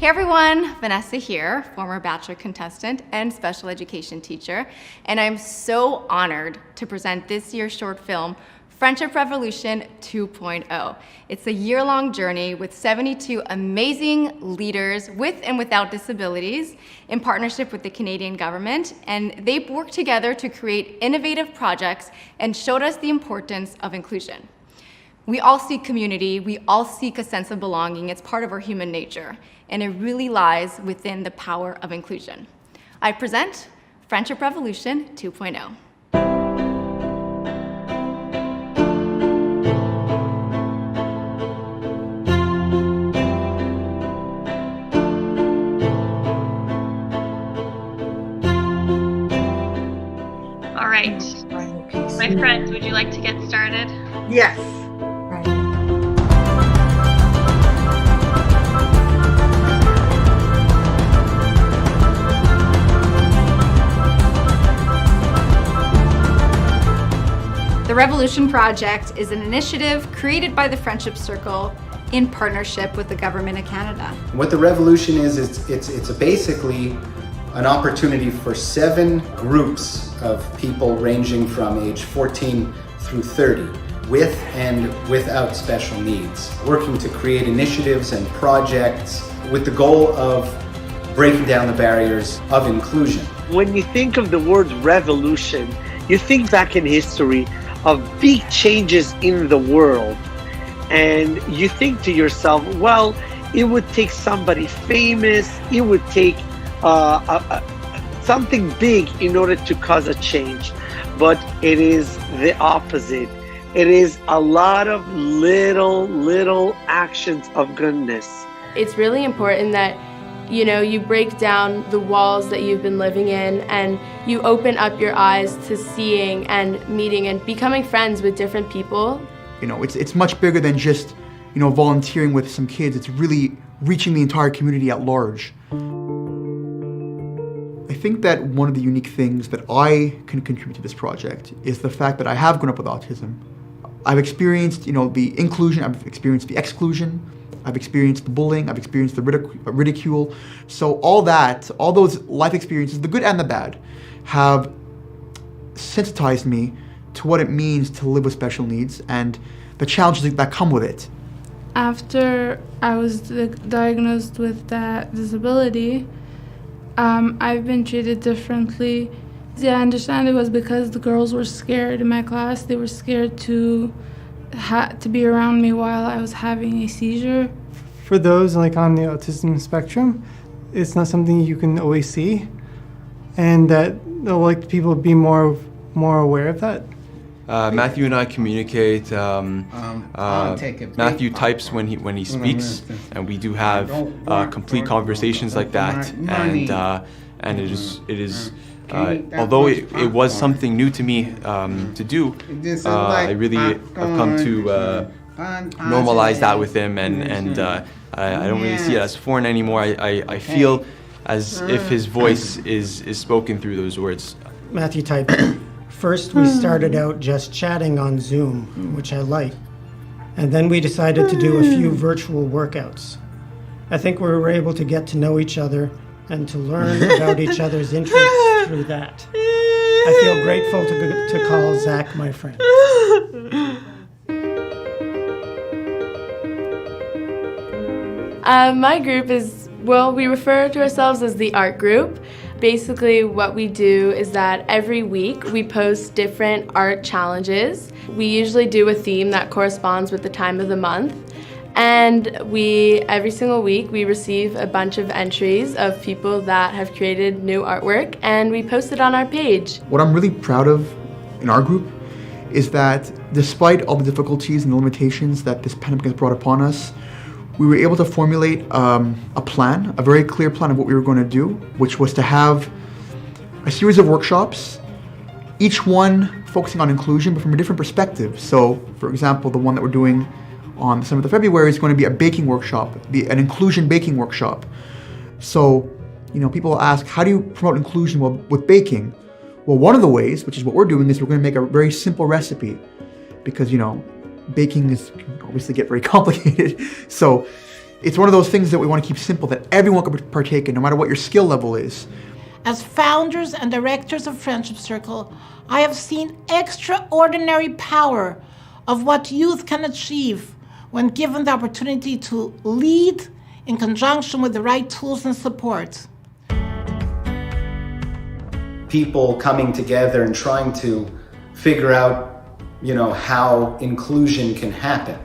Hey everyone, Vanessa here, former Bachelor contestant and special education teacher, and I'm so honored to present this year's short film, Friendship Revolution 2.0. It's a year-long journey with 72 amazing leaders with and without disabilities in partnership with the Canadian government, and they've worked together to create innovative projects and showed us the importance of inclusion. We all seek community, we all seek a sense of belonging. It's part of our human nature, and it really lies within the power of inclusion. I present Friendship Revolution 2.0. All right, my friends, would you like to get started? Yes. The Revolution Project is an initiative created by the Friendship Circle in partnership with the Government of Canada. What the Revolution is, it's basically an opportunity for 7 groups of people ranging from age 14 through 30, with and without special needs, working to create initiatives and projects with the goal of breaking down the barriers of inclusion. When you think of the word revolution, you think back in history of big changes in the world, and you think to yourself, well, it would take somebody famous, it would take something big in order to cause a change. But it is the opposite. It is a lot of little actions of goodness. It's really important that you break down the walls that you've been living in, and you open up your eyes to seeing and meeting and becoming friends with different people. It's much bigger than just, volunteering with some kids. It's really reaching the entire community at large. I think that one of the unique things that I can contribute to this project is the fact that I have grown up with autism. I've experienced, the inclusion, I've experienced the exclusion, I've experienced the bullying, I've experienced the ridicule. So all those life experiences, the good and the bad, have sensitized me to what it means to live with special needs and the challenges that come with it. After I was diagnosed with that disability, I've been treated differently. I understand it was because the girls were scared in my class. They were scared to be around me while I was having a seizure. For those on the autism spectrum, it's not something you can always see, and that they'll like people be more aware of that. Matthew and I communicate. Matthew types when he speaks, and we do have complete conversations like that. And it is. Although it was something new to me to do, I really have come to normalize that with him, and I don't really see it as foreign anymore. I feel as if his voice is spoken through those words. Matthew typed. First, we started out just chatting on Zoom, which I like, and then we decided to do a few virtual workouts. I think we were able to get to know each other and to learn about each other's interests through that. I feel grateful to call Zach my friend. My group is, we refer to ourselves as the art group. Basically, what we do is that every week we post different art challenges. We usually do a theme that corresponds with the time of the month. And every single week, we receive a bunch of entries of people that have created new artwork, and we post it on our page. What I'm really proud of in our group is that despite all the difficulties and the limitations that this pandemic has brought upon us, we were able to formulate a plan, a very clear plan of what we were going to do, which was to have a series of workshops, each one focusing on inclusion, but from a different perspective. So, for example, the one that we're doing on the 7th of February is going to be a baking workshop, an inclusion baking workshop. So, people ask, how do you promote inclusion with baking? Well, one of the ways, which is what we're doing, is we're going to make a very simple recipe because, baking can obviously get very complicated. So It's one of those things that we want to keep simple, that everyone can partake in, no matter what your skill level is. As founders and directors of Friendship Circle, I have seen extraordinary power of what youth can achieve when given the opportunity to lead in conjunction with the right tools and support. People coming together and trying to figure out, how inclusion can happen.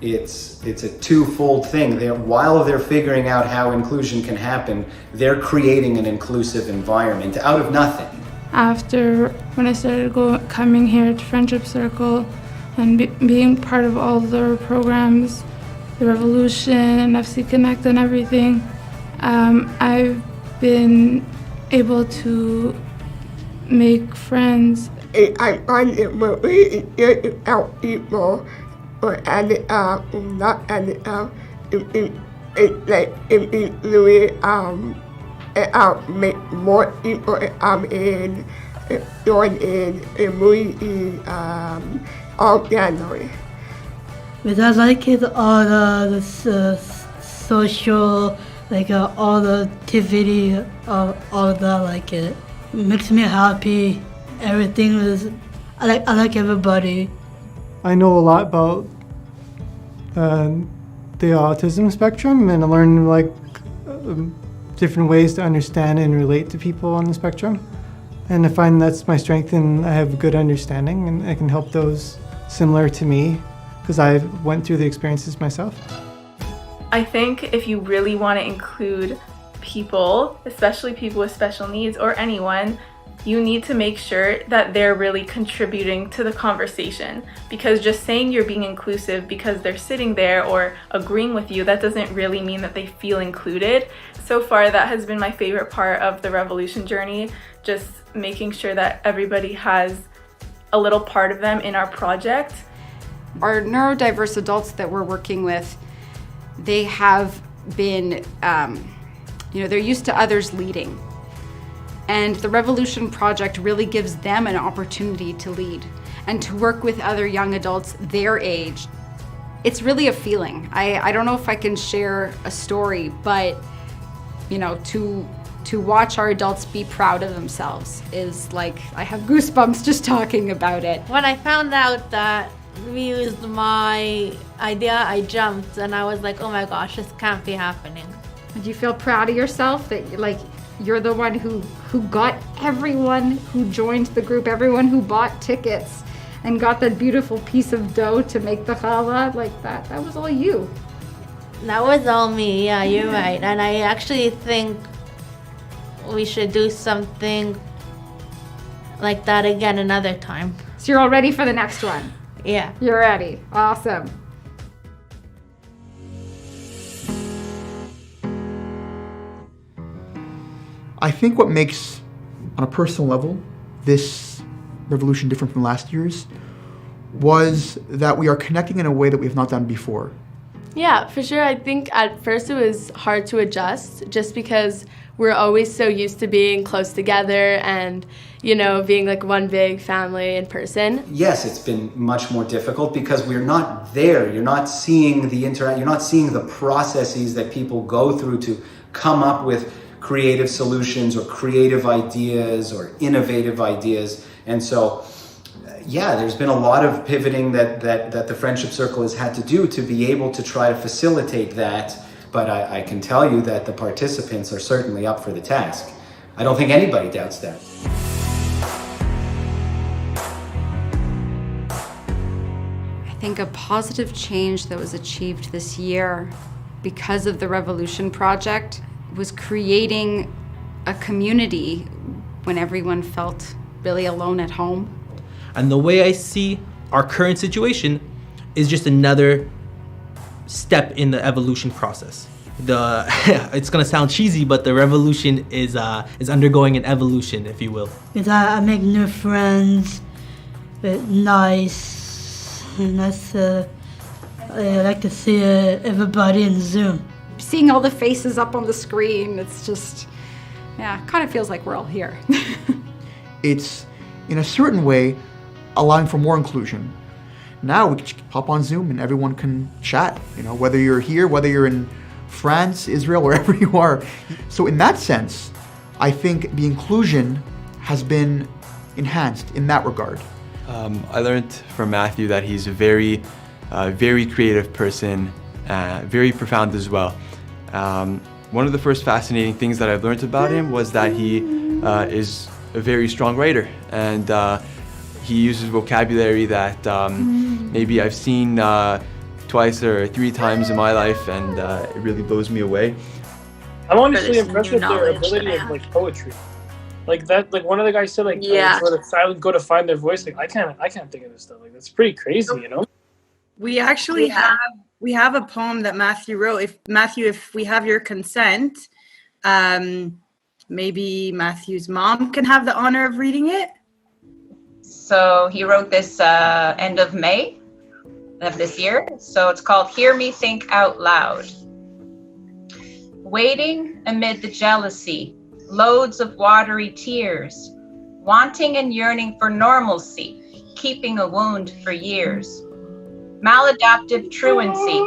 It's a twofold thing. While they're figuring out how inclusion can happen, they're creating an inclusive environment out of nothing. After when I started coming here to Friendship Circle and being part of all their programs, the Revolution and FC Connect and everything, I've been able to make friends. I find it very easy to help people, and not it's like if you really make more people in join in really organically. Because I like it all the social, all the activity, all of that, like it makes me happy. Everything is, I like everybody. I know a lot about the autism spectrum, and I learned different ways to understand and relate to people on the spectrum. And I find that's my strength, and I have a good understanding, and I can help those similar to me because I went through the experiences myself. I think if you really want to include people, especially people with special needs or anyone, you need to make sure that they're really contributing to the conversation, because just saying you're being inclusive because they're sitting there or agreeing with you, that doesn't really mean that they feel included. So far, that has been my favorite part of the Revolution journey, just making sure that everybody has a little part of them in our project. Our neurodiverse adults that we're working with, they have been, they're used to others leading. And the Revolution Project really gives them an opportunity to lead and to work with other young adults their age. It's really a feeling. I don't know if I can share a story, but to watch our adults be proud of themselves is I have goosebumps just talking about it. When I found out that we used my idea, I jumped and I was like, oh my gosh, this can't be happening. Did you feel proud of yourself that you're the one who got everyone who joined the group, everyone who bought tickets and got that beautiful piece of dough to make the challah that? That was all you. That was all me, yeah, you're right. And I actually think we should do something like that again another time. So you're all ready for the next one? Yeah. You're ready. Awesome. I think what makes, on a personal level, this revolution different from last year's was that we are connecting in a way that we have not done before. Yeah, for sure. I think at first it was hard to adjust just because we're always so used to being close together and, being like one big family in person. Yes, it's been much more difficult because we're not there. You're not seeing you're not seeing the processes that people go through to come up with creative solutions or creative ideas or innovative ideas. And so, there's been a lot of pivoting that the Friendship Circle has had to do to be able to try to facilitate that. But I can tell you that the participants are certainly up for the task. I don't think anybody doubts that. I think a positive change that was achieved this year because of the Revolution Project was creating a community when everyone felt really alone at home. And the way I see our current situation is just another step in the evolution process. It's gonna sound cheesy, but the revolution is undergoing an evolution, if you will. Because I make new friends, nice. I like to see everybody in Zoom. Seeing all the faces up on the screen, it's just, kind of feels like we're all here. It's, in a certain way, allowing for more inclusion. now we can hop on Zoom and everyone can chat, whether you're here, whether you're in France, Israel, wherever you are. So in that sense, I think the inclusion has been enhanced in that regard. I learned from Matthew that he's a very creative person, very profound as well. One of the first fascinating things that I've learned about him was that he is a very strong writer, and he uses vocabulary that maybe I've seen twice or 3 times in my life, and it really blows me away. I'm honestly impressed with their ability of like poetry. Like that, like one of the guys said, like sort of silent go to find their voice. Like I can't think of this stuff. Like that's pretty crazy, We actually have a poem that Matthew wrote. If we have your consent, maybe Matthew's mom can have the honor of reading it. So he wrote this end of May of this year. So it's called Hear Me Think Out Loud. Waiting amid the jealousy, loads of watery tears, wanting and yearning for normalcy, keeping a wound for years. Maladaptive truancy,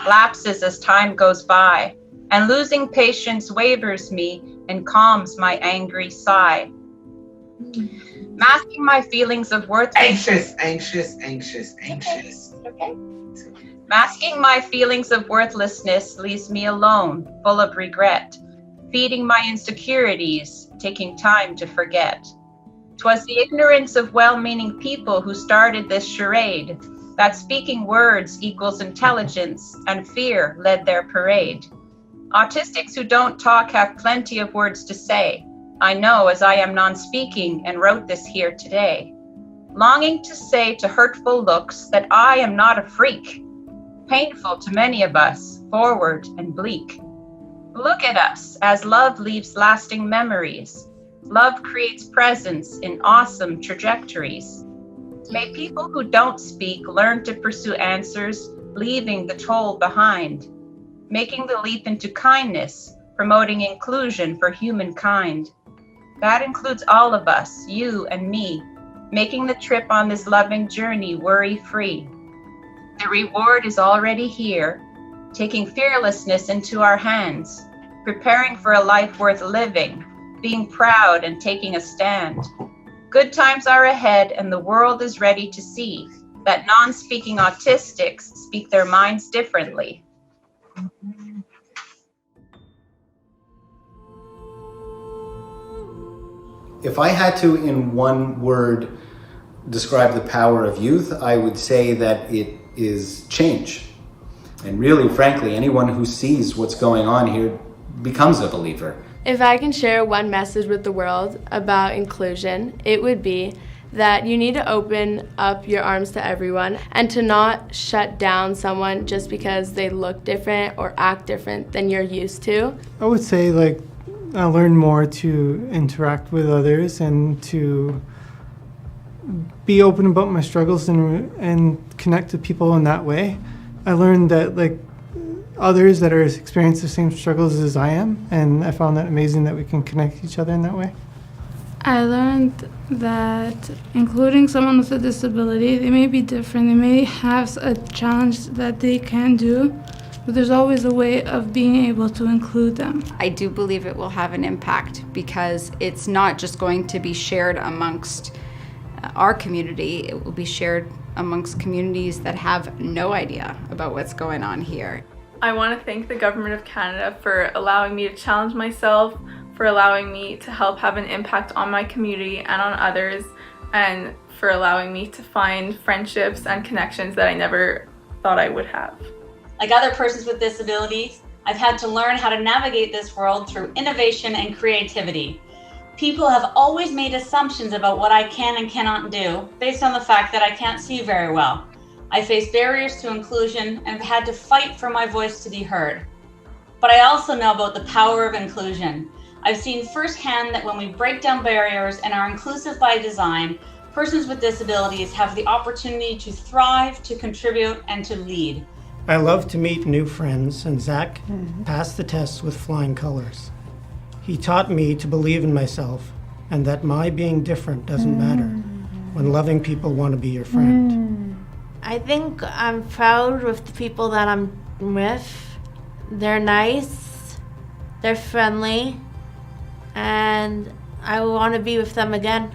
lapses as time goes by, and losing patience wavers me and calms my angry sigh. Masking my feelings of worthlessness. Anxious. Okay. Masking my feelings of worthlessness leaves me alone, full of regret, feeding my insecurities, taking time to forget. 'Twas the ignorance of well-meaning people who started this charade, that speaking words equals intelligence, and fear led their parade. Autistics who don't talk have plenty of words to say. I know, as I am non-speaking and wrote this here today. Longing to say to hurtful looks that I am not a freak. Painful to many of us, forward and bleak. Look at us as love leaves lasting memories. Love creates presence in awesome trajectories. May people who don't speak learn to pursue answers, leaving the toll behind. Making the leap into kindness, promoting inclusion for humankind. That includes all of us, you and me, making the trip on this loving journey worry-free. The reward is already here, taking fearlessness into our hands, preparing for a life worth living, being proud and taking a stand. Good times are ahead, and the world is ready to see that non-speaking autistics speak their minds differently. If I had to, in one word, describe the power of youth, I would say that it is change. And really, frankly, anyone who sees what's going on here becomes a believer. If I can share one message with the world about inclusion, it would be that you need to open up your arms to everyone and to not shut down someone just because they look different or act different than you're used to. I would say I learned more to interact with others and to be open about my struggles and connect to people in that way. I learned that others that are experiencing the same struggles as I am, and I found that amazing that we can connect each other in that way. I learned that including someone with a disability, they may be different, they may have a challenge that they can do, but there's always a way of being able to include them. I do believe it will have an impact because it's not just going to be shared amongst our community, it will be shared amongst communities that have no idea about what's going on here. I want to thank the Government of Canada for allowing me to challenge myself, for allowing me to help have an impact on my community and on others, and for allowing me to find friendships and connections that I never thought I would have. Like other persons with disabilities, I've had to learn how to navigate this world through innovation and creativity. People have always made assumptions about what I can and cannot do based on the fact that I can't see very well. I face barriers to inclusion and have had to fight for my voice to be heard. But I also know about the power of inclusion. I've seen firsthand that when we break down barriers and are inclusive by design, persons with disabilities have the opportunity to thrive, to contribute, and to lead. I love to meet new friends, and Zach passed the tests with flying colors. He taught me to believe in myself and that my being different doesn't matter when loving people want to be your friend. I think I'm proud with the people that I'm with. They're nice, they're friendly, and I want to be with them again.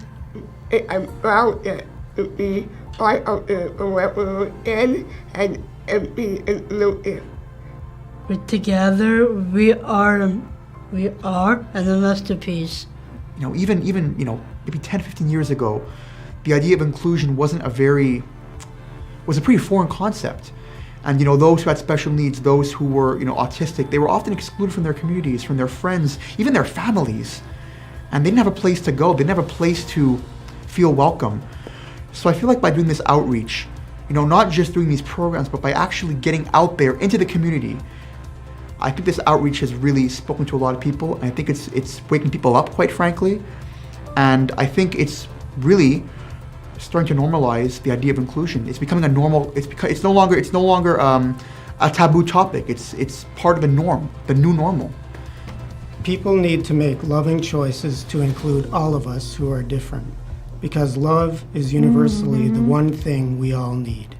I'm proud to be part of the revolution and be inclusive. We're together, we are and a masterpiece. You know, even maybe 10, 15 years ago, the idea of inclusion was a pretty foreign concept. And those who had special needs, those who were autistic, they were often excluded from their communities, from their friends, even their families. And they didn't have a place to go. They didn't have a place to feel welcome. So I feel like by doing this outreach, not just doing these programs, but by actually getting out there into the community, I think this outreach has really spoken to a lot of people. And I think it's waking people up, quite frankly. And I think it's really starting to normalize the idea of inclusion. It's becoming a normal. It's no longer a taboo topic. It's part of the norm, the new normal. People need to make loving choices to include all of us who are different, because love is universally the one thing we all need.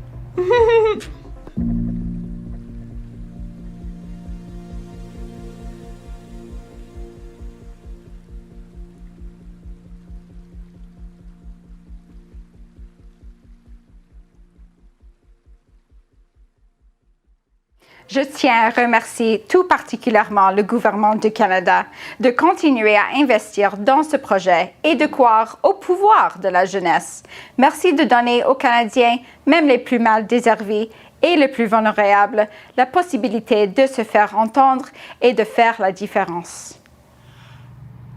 Je tiens à remercier tout particulièrement le gouvernement du Canada de continuer à investir dans ce projet et de croire au pouvoir de la jeunesse. Merci de donner aux Canadiens, même les plus mal déshervés et les plus vulnérables, la possibilité de se faire entendre et de faire la différence.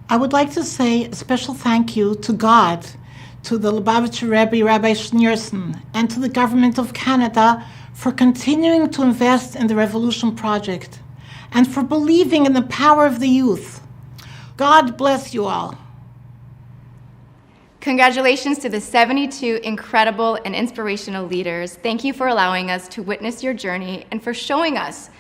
I would like to say a special thank you to God, to the Lubavitcher Rebbe, Rabbi Schneerson, and to the Government of Canada for continuing to invest in the Revolution Project and for believing in the power of the youth. God bless you all. Congratulations to the 72 incredible and inspirational leaders. Thank you for allowing us to witness your journey and for showing us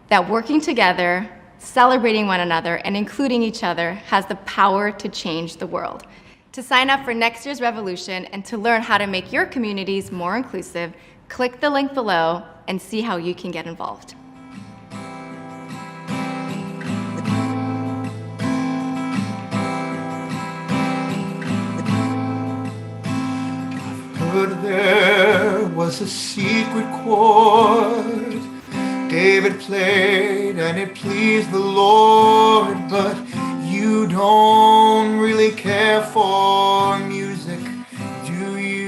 that working together, celebrating one another, and including each other has the power to change the world. To sign up for next year's Revolution and to learn how to make your communities more inclusive, click the link below and see how you can get involved. Heard there was a secret chord David played and it pleased the Lord, but you don't really care for music, do you?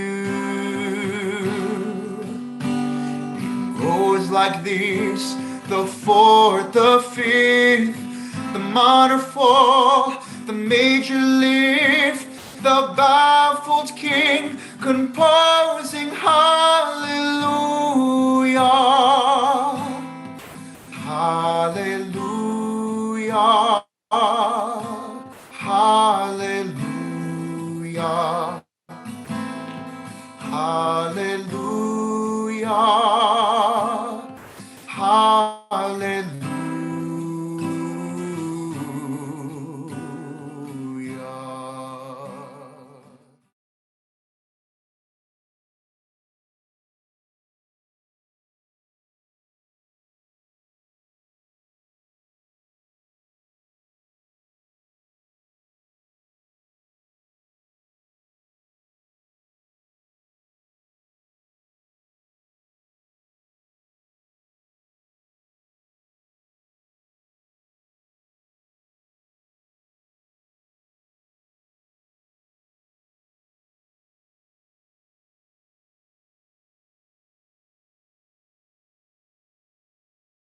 It goes like this: the fourth, the fifth, the minor fall, the major lift, the baffled king composing hallelujah, hallelujah, hallelujah.